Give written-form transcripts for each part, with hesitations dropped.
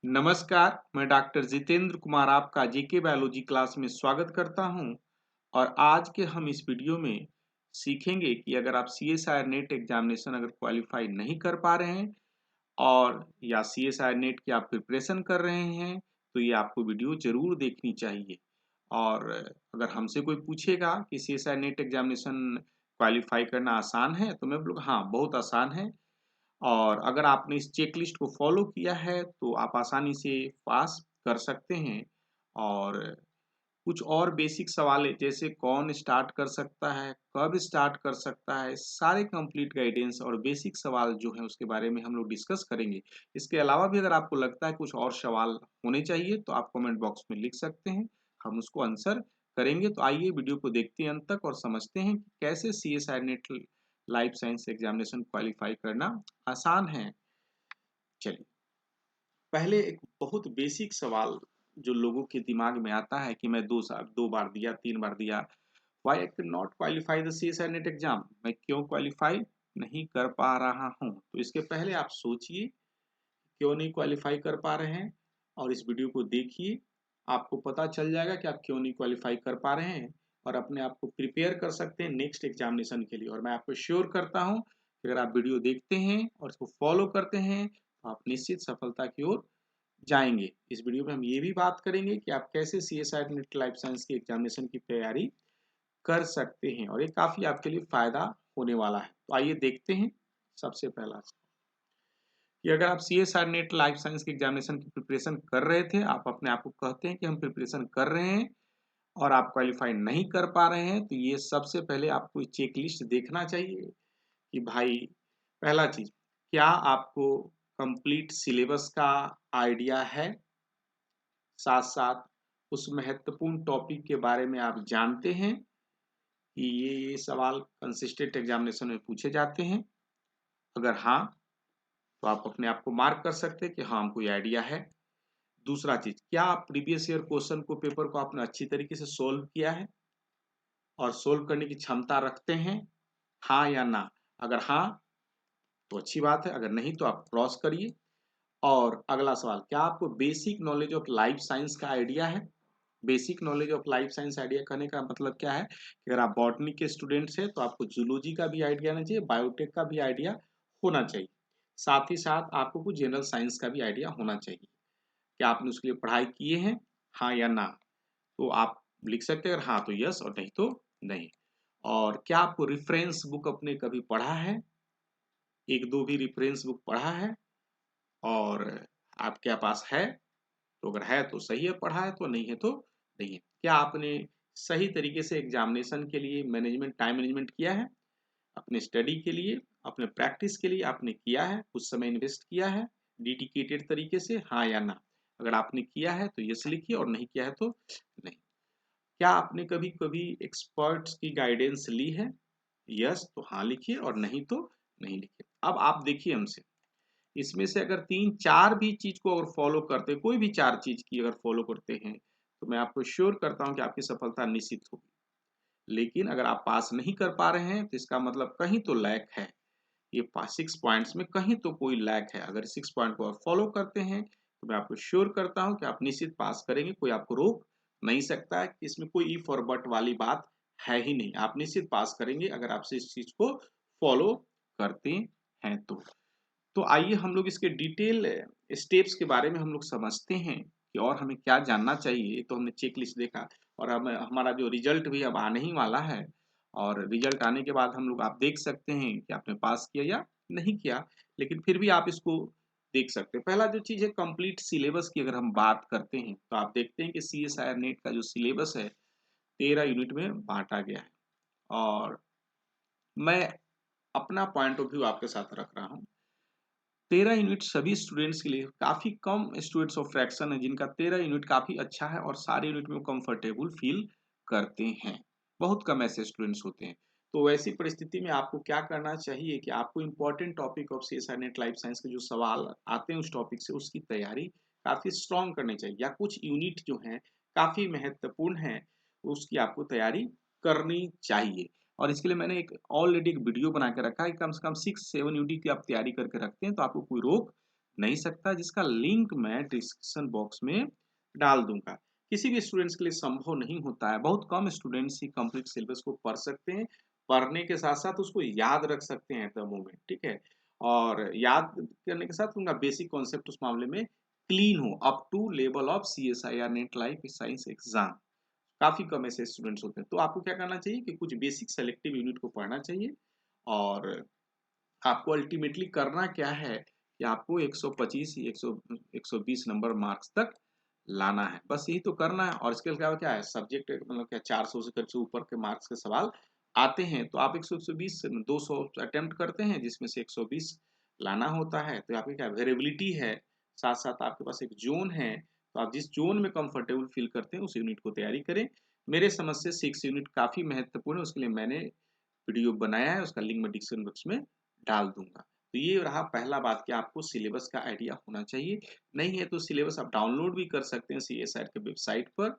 नमस्कार, मैं डॉक्टर जितेंद्र कुमार आपका जीके बायोलॉजी क्लास में स्वागत करता हूं और आज के हम इस वीडियो में सीखेंगे कि अगर आप सीएसआईआर नेट एग्जामिनेशन अगर क्वालिफाई नहीं कर पा रहे हैं और या सीएसआईआर नेट की आप प्रिपरेशन कर रहे हैं तो ये आपको वीडियो जरूर देखनी चाहिए। और अगर हमसे कोई पूछेगा कि सीएसआईआर नेट एग्जामिनेशन क्वालिफाई करना आसान है तो मैं बोलूँगा हाँ, बहुत आसान है। और अगर आपने इस चेकलिस्ट को फॉलो किया है तो आप आसानी से पास कर सकते हैं। और कुछ और बेसिक सवाल है जैसे कौन स्टार्ट कर सकता है, कब स्टार्ट कर सकता है, सारे कंप्लीट गाइडेंस और बेसिक सवाल जो है उसके बारे में हम लोग डिस्कस करेंगे। इसके अलावा भी अगर आपको लगता है कुछ और सवाल होने चाहिए तो आप कमेंट बॉक्स में लिख सकते हैं, हम उसको आंसर करेंगे। तो आइए वीडियो को देखते हैं अंत तक और समझते हैं कि कैसे CSI net life science examination qualify करना आसान है। चलिए, पहले एक बहुत बेसिक सवाल जो लोगों के दिमाग में आता है कि मैं 2 बार दिया, 3 बार दिया, why I can not qualify the CSI net exam, मैं क्यों क्वालिफाई नहीं कर पा रहा हूं। तो इसके पहले आप सोचिए क्यों नहीं क्वालिफाई कर पा रहे हैं और इस वीडियो को देखिए, आपको पता चल जाएगा कि आप क्यों नहीं क्वालिफाई कर पा रहे हैं और अपने आप को प्रिपेयर कर सकते हैं नेक्स्ट एग्जामिनेशन के लिए। और मैं आपको श्योर करता हूं कि अगर आप वीडियो देखते हैं और इसको फॉलो करते हैं तो आप निश्चित सफलता की ओर जाएंगे। इस वीडियो में हम ये भी बात करेंगे कि आप कैसे सीएसआई नेट लाइफ साइंस की एग्जामिनेशन की तैयारी कर सकते हैं और ये काफी आपके लिए फायदा होने वाला है। तो आइए देखते हैं। सबसे पहला कि अगर आप सीएसआर नेट लाइफ साइंस के एग्जामिनेशन की प्रिपरेशन कर रहे थे, आप अपने आप को कहते हैं कि हम प्रिपरेशन कर रहे हैं और आप क्वालिफाई नहीं कर पा रहे हैं, तो ये सबसे पहले आपको चेक लिस्ट देखना चाहिए कि भाई, पहला चीज, क्या आपको कंप्लीट सिलेबस का आइडिया है, साथ साथ उस महत्वपूर्ण टॉपिक के बारे में आप जानते हैं कि ये सवाल कंसिस्टेंट एग्जामिनेशन में पूछे जाते हैं। अगर हाँ, तो आप अपने आप को मार्क कर सकते हैं कि हाँ, हमको ये आइडिया है। दूसरा चीज, क्या आप प्रीवियस ईयर क्वेश्चन को पेपर को आपने अच्छी तरीके से सोल्व किया है और सोल्व करने की क्षमता रखते हैं, हाँ या ना। अगर हाँ तो अच्छी बात है, अगर नहीं तो आप क्रॉस करिए। और अगला सवाल, क्या आपको basic knowledge of life science का आइडिया है। Basic knowledge of life science idea करने का मतलब क्या है कि अगर आप बॉटनी के स्टूडेंट्स हैं तो आपको जूलॉजी का भी आइडिया आना चाहिए, बायोटेक का भी आइडिया होना चाहिए। साथ ही साथ आपको कुछ जनरल साइंस का भी आइडिया होना चाहिए। क्या आपने उसके लिए पढ़ाई किए हैं, हाँ या ना। तो आप लिख सकते हैं अगर हाँ तो यस और नहीं तो नहीं। और क्या आपको रेफरेंस बुक अपने कभी पढ़ा है, एक दो भी रेफरेंस बुक पढ़ा है और आपके पास है, तो अगर है तो सही है, पढ़ा है तो नहीं है तो नहीं है। क्या आपने सही तरीके से एग्जामिनेशन के लिए मैनेजमेंट, टाइम मैनेजमेंट किया है, अपने स्टडी के लिए, अपने प्रैक्टिस के लिए आपने किया है, कुछ समय इन्वेस्ट किया है डेडिकेटेड तरीके से, हाँ या ना। अगर आपने किया है तो यस लिखिए और नहीं किया है तो नहीं। क्या आपने कभी कभी एक्सपर्ट्स की गाइडेंस ली है, यस तो हाँ लिखिए और नहीं तो नहीं लिखिए। अब आप देखिए हमसे, इसमें से अगर तीन चार भी चीज को अगर फॉलो करते, कोई भी चार चीज की अगर फॉलो करते हैं तो मैं आपको श्योर करता हूं कि आपकी सफलता निश्चित होगी। लेकिन अगर आप पास नहीं कर पा रहे हैं तो इसका मतलब कहीं तो लैक है। ये 6 पॉइंट्स में कहीं तो कोई लैक है। अगर 6 पॉइंट को आप फॉलो करते हैं तो मैं आपको श्योर करता हूं कि आप निश्चित पास करेंगे, कोई आपको रोक नहीं सकता है कि इसमें कोई इफ और बट वाली बात है ही नहीं। आप निश्चित पास करेंगे अगर आप इस चीज को फॉलो करते हैं तो आइए हम लोग इसके डिटेल स्टेप्स के बारे में हम लोग समझते हैं कि और हमें क्या जानना चाहिए। ये तो हमने चेक लिस्ट देखा और हम हमारा जो रिजल्ट भी अब आने ही वाला है और रिजल्ट आने के बाद हम लोग आप देख सकते हैं कि आपने पास किया या नहीं किया, लेकिन फिर भी आप इसको देख सकते हैं। पहला जो चीज़ है कंप्लीट सिलेबस की अगर हम बात करते हैं तो आप देखते हैं कि सीएसआईआर नेट का जो सिलेबस है 13 यूनिट में बांटा गया है। और मैं अपना पॉइंट ऑफ व्यू आपके साथ रख रहा हूँ। 13 यूनिट सभी स्टूडेंट्स के लिए काफी कम स्टूडेंट्स ऑफ फ्रैक्शन है जिनका 13 यूनिट काफी अच्छा है और सारे यूनिट में वो कंफर्टेबल फील करते हैं। बहुत कम ऐसे स्टूडेंट्स होते हैं। तो वैसी परिस्थिति में आपको क्या करना चाहिए कि आपको important topic of CSI net life science के जो सवाल आते हैं उस टॉपिक से उसकी तैयारी काफी स्ट्रॉन्ग करनी चाहिए, या कुछ यूनिट जो है काफी महत्वपूर्ण है उसकी आपको तैयारी करनी चाहिए। और इसके लिए मैंने एक ऑलरेडी एक वीडियो बना के रखा है, कम से कम 6-7 यूनिट की आप तैयारी करके रखते हैं तो आपको कोई रोक नहीं सकता, जिसका लिंक मैं डिस्क्रिप्शन बॉक्स में डाल दूंगा। किसी भी स्टूडेंट्स के लिए संभव नहीं होता है, बहुत कम स्टूडेंट्स ही कंप्लीट सिलेबस को पढ़ सकते हैं, पढ़ने के साथ साथ उसको याद रख सकते हैं एट द मोमेंट, ठीक है। और याद करने के साथ उनका बेसिक कॉन्सेप्ट उस मामले में क्लीन हो up to level of CSIR NET life science exam. काफी कम ऐसे स्टूडेंट्स होते हैं, तो आपको क्या करना चाहिए कि कुछ बेसिक सेलेक्टिव यूनिट को पढ़ना चाहिए। और आपको अल्टीमेटली करना क्या है कि आपको 125 120 नंबर मार्क्स तक लाना है, बस यही तो करना है। और इसके अलावा क्या है, सब्जेक्ट मतलब क्या 400 से करीब से ऊपर के मार्क्स के सवाल आते हैं, तो आप 120 200 अटेम्प्ट करते हैं, जिसमें से 120 लाना होता है। तो आपकी क्या वेरिएबिलिटी है, साथ साथ आपके पास एक जोन है, तो आप जिस जोन में कंफर्टेबल फील करते हैं उस यूनिट को तैयारी करें। मेरे समझ से 6 यूनिट काफी महत्वपूर्ण है, उसके लिए मैंने वीडियो बनाया है, उसका लिंक मैं डिस्क्रिप्शन बॉक्स में डाल दूंगा। तो ये रहा पहला बात कि आपको सिलेबस का आइडिया होना चाहिए। नहीं है तो सिलेबस आप डाउनलोड भी कर सकते हैं, CSIR के वेबसाइट पर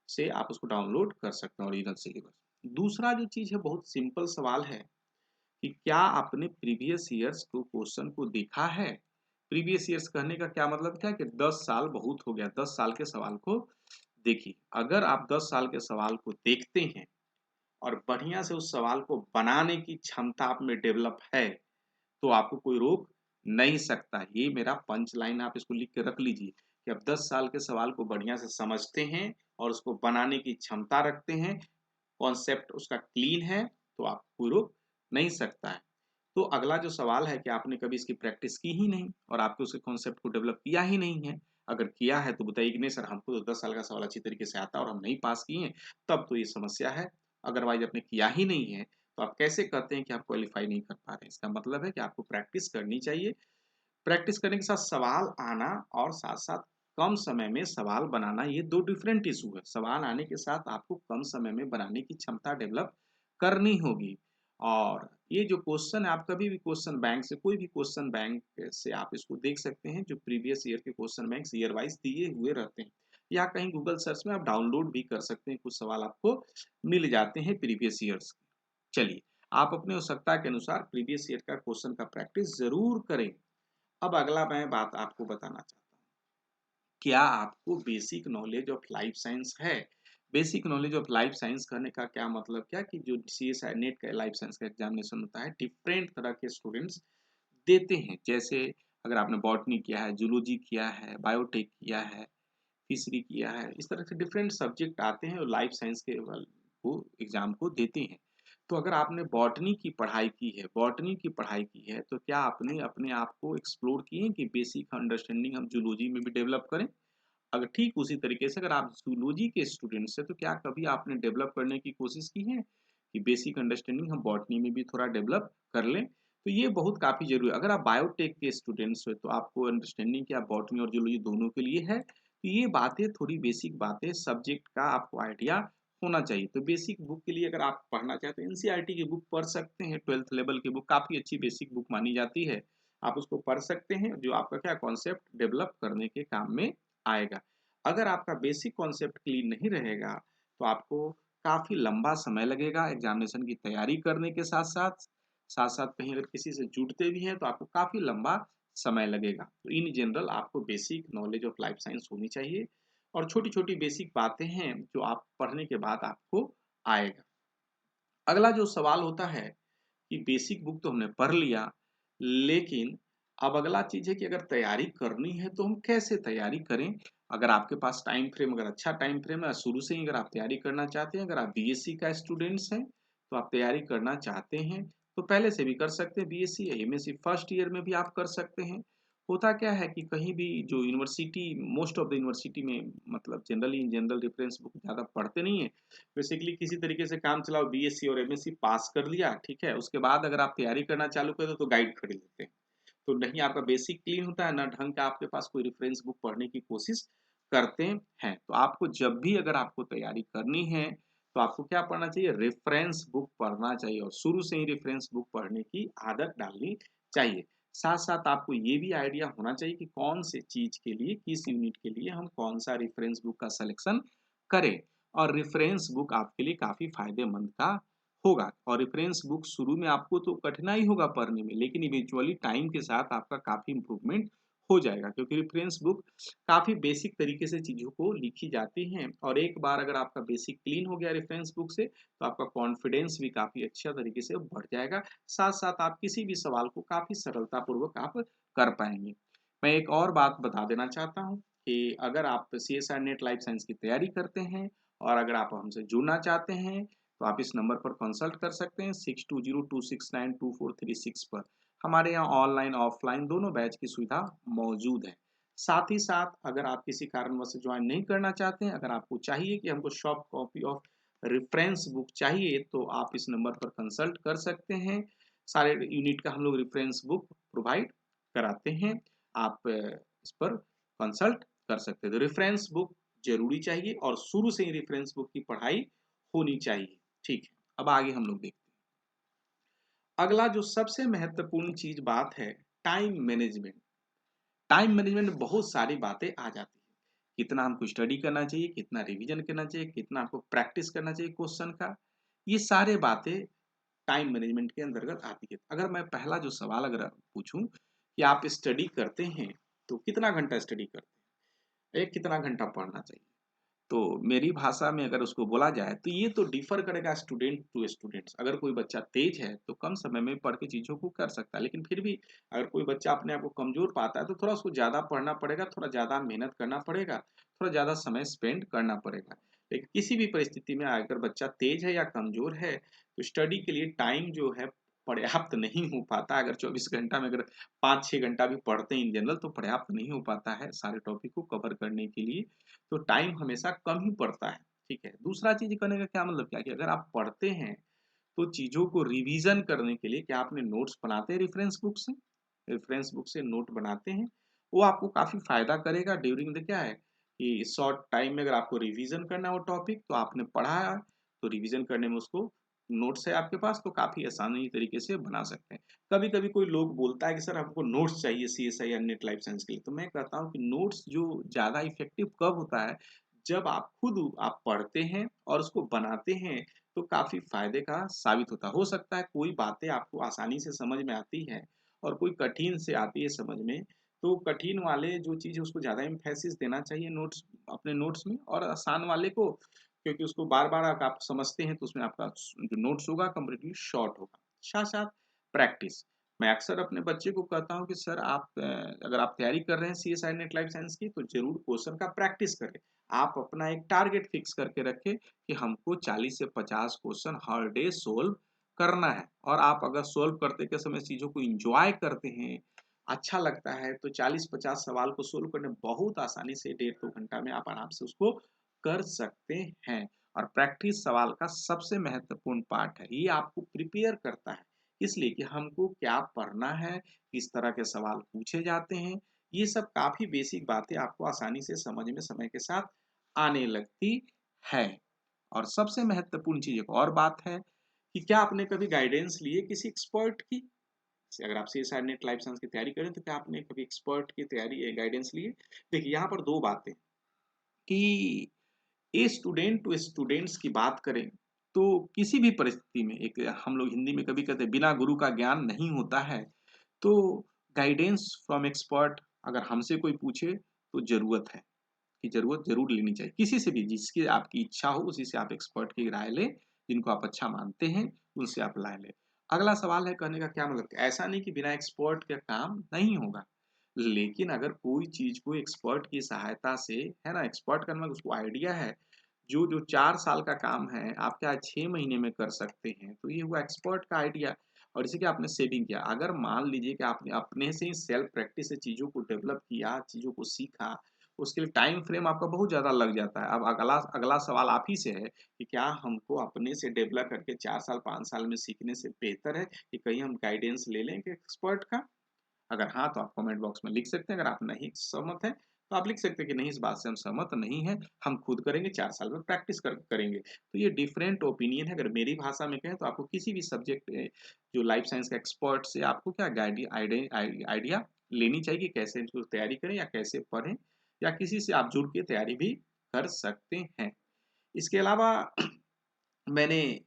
से आप उसको डाउनलोड कर सकते हैं ओरिजिनल सिलेबस। दूसरा जो चीज है, बहुत सिंपल सवाल है कि क्या आपने प्रीवियस ईयर्स को क्वेश्चन को देखा है। प्रीवियस ईयर्स कहने का क्या मतलब क्या है कि 10 साल बहुत हो गया, 10 साल के सवाल को देखिए। अगर आप 10 साल के सवाल को देखते हैं और बढ़िया से उस सवाल को बनाने की क्षमता आप में डेवलप है, तो आपको कोई रोक नहीं सकता। ये मेरा पंच लाइन, आप इसको लिख के रख लीजिए कि आप 10 साल के सवाल को बढ़िया से समझते हैं और उसको बनाने की क्षमता रखते हैं, कॉन्सेप्ट उसका क्लीन है, तो आपको कोई रोक नहीं सकता है। तो अगला जो सवाल है कि आपने कभी इसकी प्रैक्टिस की ही नहीं और आपके उसके कॉन्सेप्ट को डेवलप किया ही नहीं है। अगर किया है तो बताइए कि नहीं सर, हमको तो 10 साल का सवाल अच्छी तरीके से आता है और हम नहीं पास किए हैं, तब तो ये समस्या है। अदरवाइज आपने किया ही नहीं है तो आप कैसे कहते हैं कि आप क्वालिफाई नहीं कर पा रहे हैं। इसका मतलब है कि आपको प्रैक्टिस करनी चाहिए। प्रैक्टिस करने के साथ सवाल आना और साथ साथ कम समय में सवाल बनाना, ये दो डिफरेंट इशू है। सवाल आने के साथ आपको कम समय में बनाने की क्षमता डेवलप करनी होगी। और ये जो क्वेश्चन है, आप कभी भी क्वेश्चन बैंक से, कोई भी क्वेश्चन बैंक से आप इसको देख सकते हैं, जो प्रीवियस ईयर के क्वेश्चन बैंक ईयर वाइज दिए हुए रहते हैं, या कहीं गूगल सर्च में आप डाउनलोड भी कर सकते हैं, कुछ सवाल आपको मिल जाते हैं प्रीवियस ईयर्स के। चलिए, आप अपने आवश्यकता के अनुसार प्रीवियस ईयर का क्वेश्चन का प्रैक्टिस जरूर करें। अब अगला मैं बात आपको बताना चाहता हूँ, क्या आपको basic knowledge of life science है। Basic knowledge of life science करने का क्या मतलब, क्या कि जो CSIR नेट का लाइफ साइंस का एग्जामिनेशन होता है, डिफरेंट तरह के स्टूडेंट्स देते हैं। जैसे अगर आपने बॉटनी किया है, जूलॉजी किया है, बायोटेक किया है, फिशरी किया है, इस तरह से डिफरेंट सब्जेक्ट आते हैं और लाइफ साइंस के वो एग्जाम को देते हैं। तो अगर आपने बॉटनी की पढ़ाई की है, तो क्या आपने अपने आप को एक्सप्लोर किए कि बेसिक अंडरस्टैंडिंग हम जूलॉजी में भी डेवलप करें। अगर ठीक उसी तरीके से अगर आप जूलॉजी के स्टूडेंट्स हैं, तो क्या कभी आपने डेवलप करने की कोशिश की है कि बेसिक अंडरस्टैंडिंग हम बॉटनी में भी थोड़ा डेवलप कर लें। तो ये बहुत काफी जरूरी है। अगर आप बायोटेक के स्टूडेंट्स हो तो आपको अंडरस्टैंडिंग क्या बॉटनी और जूलॉजी दोनों के लिए है, तो ये बातें थोड़ी बेसिक बातें सब्जेक्ट का आपको आइडिया होना चाहिए। तो बेसिक बुक के लिए अगर आप पढ़ना चाहते हैं, NCERT की बुक पढ़ सकते हैं, 12th लेवल की बुक काफी अच्छी बेसिक बुक मानी जाती है, आप उसको पढ़ सकते हैं, जो आपका क्या कॉन्सेप्ट डेवलप करने के काम में आएगा। अगर आपका बेसिक कॉन्सेप्ट क्लीन नहीं रहेगा तो आपको काफी लंबा समय लगेगा एग्जामिनेशन की तैयारी करने के साथ साथ कहीं अगर किसी से जुड़ते भी हैं तो आपको काफी लंबा समय लगेगा। तो इन जनरल आपको basic knowledge of life science होनी चाहिए और छोटी छोटी बेसिक बातें हैं जो आप पढ़ने के बाद आपको आएगा। अगला जो सवाल होता है कि बेसिक बुक तो हमने पढ़ लिया, लेकिन अब अगला चीज है कि अगर तैयारी करनी है तो हम कैसे तैयारी करें। अगर आपके पास टाइम फ्रेम, अगर अच्छा टाइम फ्रेम है, शुरू से ही अगर आप तैयारी करना चाहते हैं, अगर आप BSc का स्टूडेंट्स हैं तो आप तैयारी करना चाहते हैं तो पहले से भी कर सकते हैं। BSc या MSc फर्स्ट ईयर में भी आप कर सकते हैं। होता क्या है कि कहीं भी जो university, most of the university में मतलब जनरली जनरल रेफरेंस बुक ज़्यादा पढ़ते नहीं है। बेसिकली किसी तरीके से काम चलाओ, BSc और MSc पास कर लिया, ठीक है, उसके बाद अगर आप तैयारी करना चालू कर दो तो गाइड खरीद लेते हैं। तो नहीं, आपका बेसिक क्लीन होता है ना, ढंग का आपके पास कोई रेफरेंस बुक पढ़ने की कोशिश करते हैं। तो आपको जब भी अगर आपको तैयारी करनी है तो आपको क्या पढ़ना चाहिए, रेफरेंस बुक पढ़ना चाहिए और शुरू से ही रेफरेंस बुक पढ़ने की आदत डालनी चाहिए। साथ साथ आपको ये भी आइडिया होना चाहिए कि कौन से चीज के लिए, किस यूनिट के लिए हम कौन सा रेफरेंस बुक का सिलेक्शन करें। और रेफरेंस बुक आपके लिए काफी फायदेमंद का होगा। और रेफरेंस बुक शुरू में आपको तो कठिनाई होगा पढ़ने में, लेकिन इवेंचुअली टाइम के साथ आपका काफी इंप्रूवमेंट हो जाएगा, क्योंकि रेफरेंस बुक काफ़ी बेसिक तरीके से चीज़ों को लिखी जाती हैं और एक बार अगर आपका बेसिक क्लीन हो गया रेफरेंस बुक से, तो आपका कॉन्फिडेंस भी काफ़ी अच्छा तरीके से बढ़ जाएगा। साथ-साथ आप किसी भी सवाल को काफ़ी सरलतापूर्वक आप कर पाएँगे। मैं एक और बात बता देना चाहता हूँ कि अगर आप सीएसआई नेट लाइफ साइंस की तैयारी करते हैं और अगर आप हमसे जुड़ना चाहते हैं, तो आप इस नंबर पर कंसल्ट कर सकते हैं 6202692436 पर। हमारे यहाँ ऑनलाइन, ऑफलाइन दोनों बैच की सुविधा मौजूद है। साथ ही साथ अगर आप किसी कारणवश ज्वाइन नहीं करना चाहते हैं, अगर आपको चाहिए कि हमको soft copy of reference book चाहिए, तो आप इस नंबर पर कंसल्ट कर सकते हैं। सारे यूनिट का हम लोग रेफरेंस बुक प्रोवाइड कराते हैं। आप इस पर कंसल्ट कर सकते हैं। तो रेफरेंस बुक ज़रूरी चाहिए और शुरू से ही रेफरेंस बुक की पढ़ाई होनी चाहिए। ठीक है, अब आगे हम लोग देखते हैं। अगला जो सबसे महत्वपूर्ण चीज़ बात है, टाइम मैनेजमेंट। टाइम मैनेजमेंट में बहुत सारी बातें आ जाती हैं। कितना हमको स्टडी करना चाहिए, कितना रिवीजन करना चाहिए, कितना आपको प्रैक्टिस करना चाहिए क्वेश्चन का, ये सारे बातें टाइम मैनेजमेंट के अंतर्गत आती है। अगर मैं पहला जो सवाल अगर पूछूं कि आप स्टडी करते हैं, तो कितना घंटा स्टडी करते हैं, एक कितना घंटा पढ़ना चाहिए, तो मेरी भाषा में अगर उसको बोला जाए तो ये तो डिफर करेगा स्टूडेंट टू स्टूडेंट्स। अगर कोई बच्चा तेज है तो कम समय में पढ़ के चीज़ों को कर सकता है, लेकिन फिर भी अगर कोई बच्चा अपने आप को कमज़ोर पाता है तो थोड़ा उसको ज़्यादा पढ़ना पड़ेगा, थोड़ा ज़्यादा मेहनत करना पड़ेगा, थोड़ा ज़्यादा समय स्पेंड करना पड़ेगा। लेकिन किसी भी परिस्थिति में अगर बच्चा तेज है या कमज़ोर है, तो स्टडी के लिए टाइम जो है पर्याप्त नहीं हो पाता। अगर 24 घंटा में अगर 5-6 घंटा भी पढ़ते हैं इन जनरल, तो पर्याप्त नहीं हो पाता है सारे टॉपिक को कवर करने के लिए। तो टाइम हमेशा कम ही पड़ता है, ठीक है। दूसरा चीज़ करने का क्या मतलब क्या कि अगर आप पढ़ते हैं, तो चीज़ों को रिवीजन करने के लिए क्या आपने नोट्स बनाते हैं रेफरेंस बुक से? रेफरेंस बुक से नोट बनाते हैं, वो आपको काफ़ी फ़ायदा करेगा ड्यूरिंग द क्या है कि शॉर्ट टाइम में अगर आपको रिवीजन करना है वो टॉपिक, तो आपने पढ़ा है, तो रिवीजन करने में उसको नोट्स है आपके पास, तो काफ़ी आसानी तरीके से बना सकते हैं। कभी-कभी कोई लोग बोलता है कि सर हमको नोट्स चाहिए सीएसआई या नेट लाइफ साइंस के लिए, तो मैं कहता हूँ कि नोट्स जो ज़्यादा इफ़ेक्टिव कब होता है, जब आप खुद आप पढ़ते हैं और उसको बनाते हैं, तो काफ़ी फ़ायदे का साबित होता है। हो सकता है कोई बातें आपको आसानी से समझ में आती हैं और कोई कठिन से आती है समझ में, तो कठिन वाले जो चीज़ है उसको ज़्यादा एम्फैसिस देना चाहिए नोट्स अपने नोट्स में, और आसान वाले को, क्योंकि उसको बार-बार आप समझते हैं तो उसमें आपका जो नोट्स होगा कंप्लीटली शॉर्ट होगा। साथ-साथ प्रैक्टिस। मैं अक्सर अपने बच्चे को कहता हूँ कि सर आप अगर आप तैयारी कर रहे हैं सीएसआई नेट लाइफ साइंस की, तो ज़रूर क्वेश्चन का प्रैक्टिस करें। आप अपना एक टारगेट फिक्स करके रखें कि हमको 40 से 50 क्वेश्चन हर डे सोल्व करना है, और आप अगर सोल्व करते के समय चीज़ों को एन्जॉय करते हैं, अच्छा लगता है, तो 40-50 सवाल को सोल्व करने बहुत आसानी से 1.5-2 घंटा में आप आराम से उसको कर सकते हैं। और प्रैक्टिस सवाल का सबसे महत्वपूर्ण पार्ट है। ये आपको प्रिपेयर करता है, इसलिए कि हमको क्या पढ़ना है, किस तरह के सवाल पूछे जाते हैं, ये सब काफ़ी बेसिक बातें आपको आसानी से समझ में समय के साथ आने लगती है। और सबसे महत्वपूर्ण चीज़ एक और बात है कि क्या आपने कभी गाइडेंस ली है किसी एक्सपर्ट की? जैसे अगर आप सीएसआई नेट लाइफ साइंस की तैयारी करें, तो क्या आपने कभी एक्सपर्ट की तैयारी गाइडेंस ली है? देखिए, यहाँ पर 2 बातें कि ए स्टूडेंट टू स्टूडेंट्स की बात करें, तो किसी भी परिस्थिति में एक हम लोग हिंदी में कभी कहते हैं बिना गुरु का ज्ञान नहीं होता है। तो गाइडेंस फ्रॉम एक्सपर्ट अगर हमसे कोई पूछे, तो ज़रूरत है कि ज़रूरत ज़रूर लेनी चाहिए। किसी से भी जिसकी आपकी इच्छा हो उसी से आप एक्सपर्ट की राय लें, जिनको आप अच्छा मानते हैं उनसे आप राय लें। अगला सवाल है, कहने का क्या मतलब, ऐसा नहीं कि बिना एक्सपर्ट के काम नहीं होगा। लेकिन अगर कोई चीज़ को एक्सपर्ट की सहायता से, है ना, एक्सपर्ट का मतलब उसको आइडिया है, जो 4 साल का काम है आप क्या 6 महीने में कर सकते हैं, तो ये हुआ एक्सपर्ट का आइडिया। और जैसे कि आपने सेविंग किया, अगर मान लीजिए कि आपने अपने से ही सेल्फ प्रैक्टिस से चीज़ों को डेवलप किया, चीज़ों को सीखा, उसके लिए टाइम फ्रेम आपका बहुत ज़्यादा लग जाता है। अब अगला अगला सवाल आप ही से है कि क्या हमको अपने से डेवलप करके 4 साल 5 साल में सीखने से बेहतर है कि कहीं हम गाइडेंस ले लें एक्सपर्ट का? अगर हाँ, तो आप कमेंट बॉक्स में लिख सकते हैं। अगर आप नहीं सहमत हैं, तो आप लिख सकते हैं कि नहीं, इस बात से हम सहमत नहीं हैं, हम खुद करेंगे, 4 साल में प्रैक्टिस करेंगे। तो ये डिफरेंट ओपिनियन है। अगर मेरी भाषा में कहें तो आपको किसी भी सब्जेक्ट जो लाइफ साइंस का एक्सपर्ट से आपको क्या आइडिया लेनी चाहिए कि कैसे इसको तैयारी करें या कैसे पढ़ें, या किसी से आप जुड़ के तैयारी भी कर सकते हैं। इसके अलावा मैंने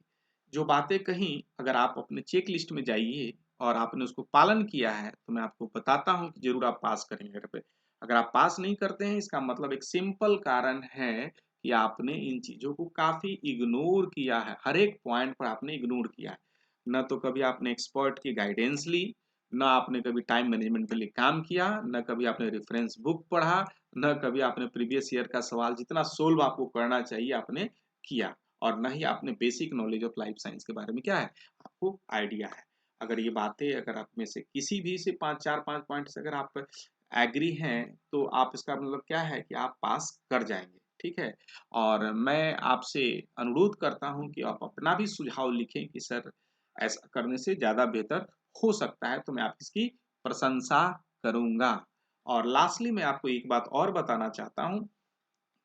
जो बातें कही, अगर आप अपने चेक लिस्ट में जाइए, और आपने उसको पालन किया है, तो मैं आपको बताता हूँ कि ज़रूर आप पास करेंगे। अगर आप पास नहीं करते हैं, इसका मतलब एक सिंपल कारण है कि आपने इन चीज़ों को काफ़ी इग्नोर किया है, हर एक पॉइंट पर आपने इग्नोर किया है। ना तो कभी आपने एक्सपर्ट की गाइडेंस ली, ना आपने कभी टाइम मैनेजमेंट के लिए काम किया, ना कभी आपने रेफरेंस बुक पढ़ा, ना कभी आपने प्रीवियस ईयर का सवाल जितना सोल्व आपको करना चाहिए आपने किया, और ना ही आपने basic knowledge of life science के बारे में क्या है, आपको आइडिया है। अगर ये बातें अगर आप में से किसी भी से 5 पॉइंट्स अगर आप एग्री हैं, तो आप इसका मतलब क्या है कि आप पास कर जाएँगे, ठीक है? और मैं आपसे अनुरोध करता हूँ कि आप अपना भी सुझाव लिखें कि सर ऐसा करने से ज़्यादा बेहतर हो सकता है, तो मैं आपकी इसकी प्रशंसा करूँगा। और लास्टली मैं आपको एक बात और बताना चाहता हूँ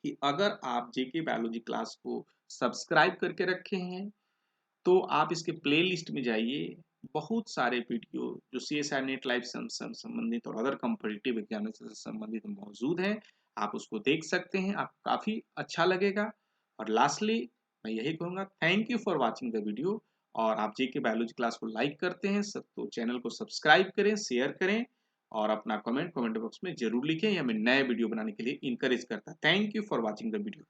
कि अगर आप जेके बायोलॉजी क्लास को सब्सक्राइब करके रखे हैं, तो आप इसके प्लेलिस्ट में जाइए, बहुत सारे वीडियो जो सीएसआई नेट लाइफ संबंधित और अदर कॉम्पिटिटिव एग्जामिनेशन से संबंधित मौजूद हैं, आप उसको देख सकते हैं, आपको काफ़ी अच्छा लगेगा। और लास्टली मैं यही कहूँगा, thank you for watching the video. और आप जेके बायोलॉजी क्लास को लाइक करते हैं सब तो चैनल को सब्सक्राइब करें, शेयर करें, और अपना कमेंट बॉक्स में ज़रूर लिखें, ये हमें नए वीडियो बनाने के लिए इनकरेज करता है। Thank you for watching the video.